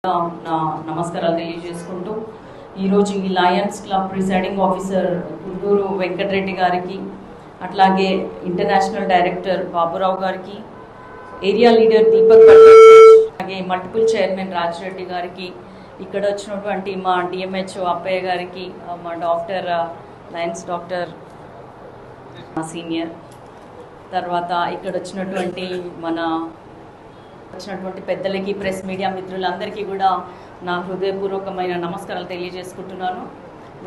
నా నమస్కారాలు తెలియజేసుకుంటూ ఈరోజు ఈ lions club presiding officer Guntur Venkatareddy గారికి, అట్లాగే ఇంటర్నేషనల్ డైరెక్టర్ బాబురావు గారికి, ఏరియా లీడర్ దీపక్ అలాగే మల్టిపుల్ చైర్మన్ రాజిరెడ్డి గారికి, ఇక్కడ వచ్చినటువంటి మా డిఎంహెచ్ఓ అప్పయ్య గారికి, మా డాక్టర్ లయన్స్ డాక్టర్ సీనియర్, తర్వాత ఇక్కడ వచ్చినటువంటి పెద్దలకి, ప్రెస్ మీడియా మిత్రులందరికీ కూడా నా హృదయపూర్వకమైన నమస్కారాలు తెలియజేసుకుంటున్నాను.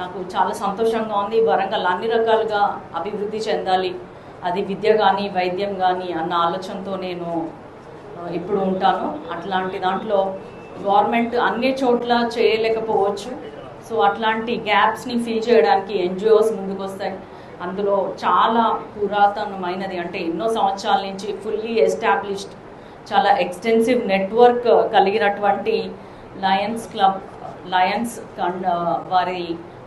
నాకు చాలా సంతోషంగా ఉంది. వరంగల్ అన్ని రకాలుగా అభివృద్ధి చెందాలి, అది విద్య కానీ వైద్యం కానీ అన్న ఆలోచనతో నేను ఇప్పుడు ఉంటాను. అట్లాంటి దాంట్లో గవర్నమెంట్ అన్ని చోట్ల చేయలేకపోవచ్చు. సో అట్లాంటి గ్యాప్స్ని ఫిల్ చేయడానికి ఎన్జిఓస్ ముందుకు వస్తాయి. అందులో చాలా పురాతనమైనది, అంటే ఎన్నో సంవత్సరాల నుంచి ఫుల్లీ ఎస్టాబ్లిష్డ్, చాలా ఎక్స్టెన్సివ్ నెట్వర్క్ కలిగినటువంటి లయన్స్ క్లబ్, లయన్స్ వారి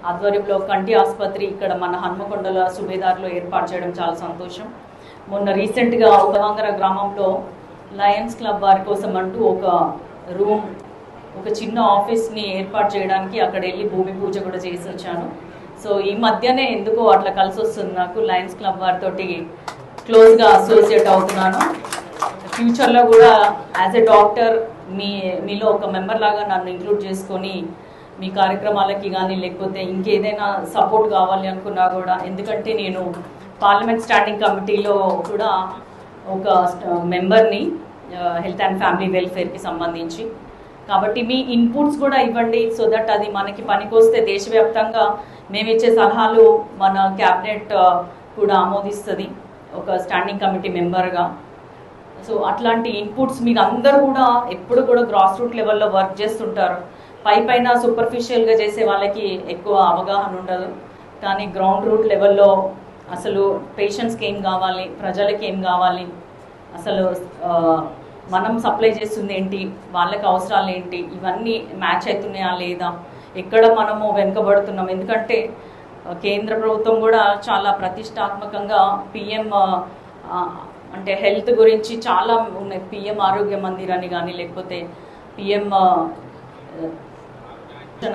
ఆధ్వర్యంలో కంటి ఆసుపత్రి ఇక్కడ మన హన్మకొండల సుబేదార్లో ఏర్పాటు చేయడం చాలా సంతోషం. మొన్న రీసెంట్గా ఉదవాంగర గ్రామంలో లయన్స్ క్లబ్ వారి కోసం అంటూ ఒక రూమ్, ఒక చిన్న ఆఫీస్ని ఏర్పాటు చేయడానికి అక్కడ వెళ్ళి భూమి పూజ కూడా చేసి వచ్చాను. సో ఈ మధ్యనే ఎందుకో అట్లా కలిసి వస్తుంది నాకు. లయన్స్ క్లబ్ వారితో క్లోజ్గా అసోసియేట్ అవుతున్నాను. ఫ్యూచర్లో కూడా యాజ్ ఎ డాక్టర్ మీలో ఒక మెంబర్ లాగా నన్ను ఇంక్లూడ్ చేసుకొని మీ కార్యక్రమాలకి కానీ లేకపోతే ఇంకేదైనా సపోర్ట్ కావాలి అనుకున్నా కూడా, ఎందుకంటే నేను పార్లమెంట్ స్టాండింగ్ కమిటీలో కూడా ఒక మెంబర్ని హెల్త్ అండ్ ఫ్యామిలీ వెల్ఫేర్కి సంబంధించి. కాబట్టి మీ ఇన్పుట్స్ కూడా ఇవ్వండి, సో దట్ అది మనకి పనికొస్తే దేశవ్యాప్తంగా మేము ఇచ్చే సలహాలు మన క్యాబినెట్ కూడా ఆమోదిస్తుంది ఒక స్టాండింగ్ కమిటీ మెంబర్గా. సో అట్లాంటి ఇన్పుట్స్ మీరు అందరూ కూడా ఎప్పుడు కూడా గ్రాస్ రూట్ లెవెల్లో వర్క్ చేస్తుంటారు. పైన సూపర్ఫిషియల్గా చేసే వాళ్ళకి ఎక్కువ అవగాహన ఉండదు, కానీ గ్రౌండ్ రూట్ లెవెల్లో అసలు పేషెంట్స్కి ఏం కావాలి, ప్రజలకి ఏం కావాలి, అసలు మనం సప్లై చేస్తుంది ఏంటి, వాళ్ళకి అవసరాలు ఏంటి, ఇవన్నీ మ్యాచ్ అవుతున్నాయా లేదా, ఎక్కడ మనము వెనుకబడుతున్నాం. ఎందుకంటే కేంద్ర ప్రభుత్వం కూడా చాలా ప్రతిష్టాత్మకంగా పిఎం అంటే హెల్త్ గురించి చాలా ఉన్నాయి. పిఎం ఆరోగ్య మందిర్ అని కానీ లేకపోతే పిఎం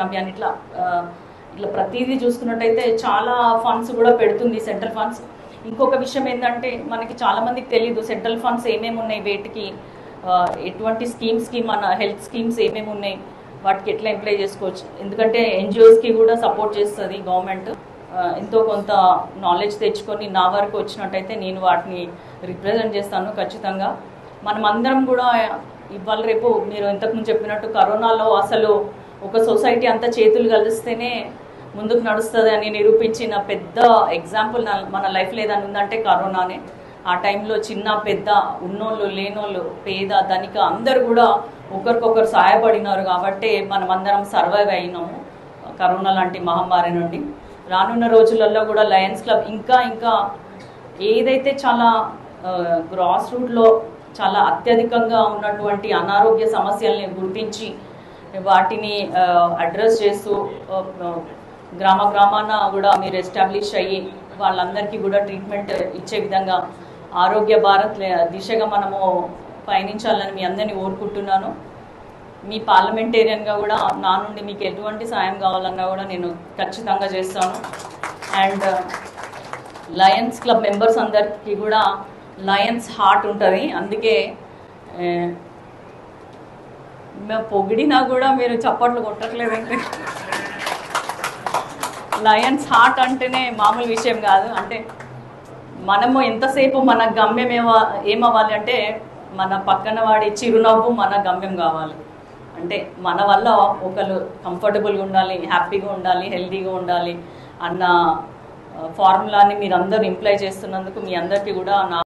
అభియాన్, ఇట్లా ప్రతిదీ చూసుకున్నట్టయితే చాలా ఫండ్స్ కూడా పెడుతుంది, సెంట్రల్ ఫండ్స్. ఇంకొక విషయం ఏంటంటే మనకి చాలామందికి తెలీదు సెంట్రల్ ఫండ్స్ ఏమేమి ఉన్నాయి, వేటికి ఎటువంటి స్కీమ్స్కి, మన హెల్త్ స్కీమ్స్ ఏమేమి ఉన్నాయి, వాటికి ఎట్లా ఎంప్లై చేసుకోవచ్చు. ఎందుకంటే ఎన్జిఓస్కి కూడా సపోర్ట్ చేస్తుంది గవర్నమెంట్. ఎంతో కొంత నాలెడ్జ్ తెచ్చుకొని నా వరకు వచ్చినట్టయితే నేను వాటిని రిప్రజెంట్ చేస్తాను ఖచ్చితంగా. మనం అందరం కూడా ఇవాళ రేపు మీరు ఇంతకుముందు చెప్పినట్టు కరోనాలో అసలు ఒక సొసైటీ అంతా చేతులు కలిస్తేనే ముందుకు నడుస్తుంది అని నిరూపించిన పెద్ద ఎగ్జాంపుల్ మన లైఫ్లో ఏదైనా ఉందంటే కరోనానే. ఆ టైంలో చిన్న పెద్ద, ఉన్నోళ్ళు లేనోళ్ళు, పేద ధనిక అందరు కూడా ఒకరికొకరు సహాయపడినారు. కాబట్టి మనం అందరం సర్వైవ్ అయినాము కరోనా లాంటి మహమ్మారి నుండి. రానున్న రోజులలో కూడా లయన్స్ క్లబ్ ఇంకా ఏదైతే చాలా గ్రాస్ రూట్లో చాలా అత్యధికంగా ఉన్నటువంటి అనారోగ్య సమస్యల్ని గుర్తించి వాటిని అడ్రస్ చేస్తూ గ్రామాన కూడా మీరు ఎస్టాబ్లిష్ అయ్యి వాళ్ళందరికీ కూడా ట్రీట్మెంట్ ఇచ్చే విధంగా ఆరోగ్య భారత్ దిశగా మనము పయనించాలని మీ అందరినీ కోరుకుంటున్నాను. మీ పార్లమెంటేరియన్గా కూడా నా నుండి మీకు ఎటువంటి సాయం కావాలన్నా కూడా నేను ఖచ్చితంగా చేస్తాను. అండ్ లయన్స్ క్లబ్ మెంబర్స్ అందరికీ కూడా లయన్స్ హార్ట్ ఉంటుంది. అందుకే మేము పొగిడినా కూడా మీరు చప్పట్లు కొట్టట్లేదంటే లయన్స్ హార్ట్ అంటేనే మామూలు విషయం కాదు. అంటే మనము ఎంతసేపు మన గమ్యం ఏమవ్వాలి అంటే మన పక్కన వాడి చిరునవ్వు మన గమ్యం కావాలి. అంటే మన వల్ల ఒకరు కంఫర్టబుల్గా ఉండాలి, హ్యాపీగా ఉండాలి, హెల్తీగా ఉండాలి అన్న ఫార్ములాని మీరు అందరూ ఇంప్లై చేస్తున్నందుకు మీ అందరికీ కూడా నా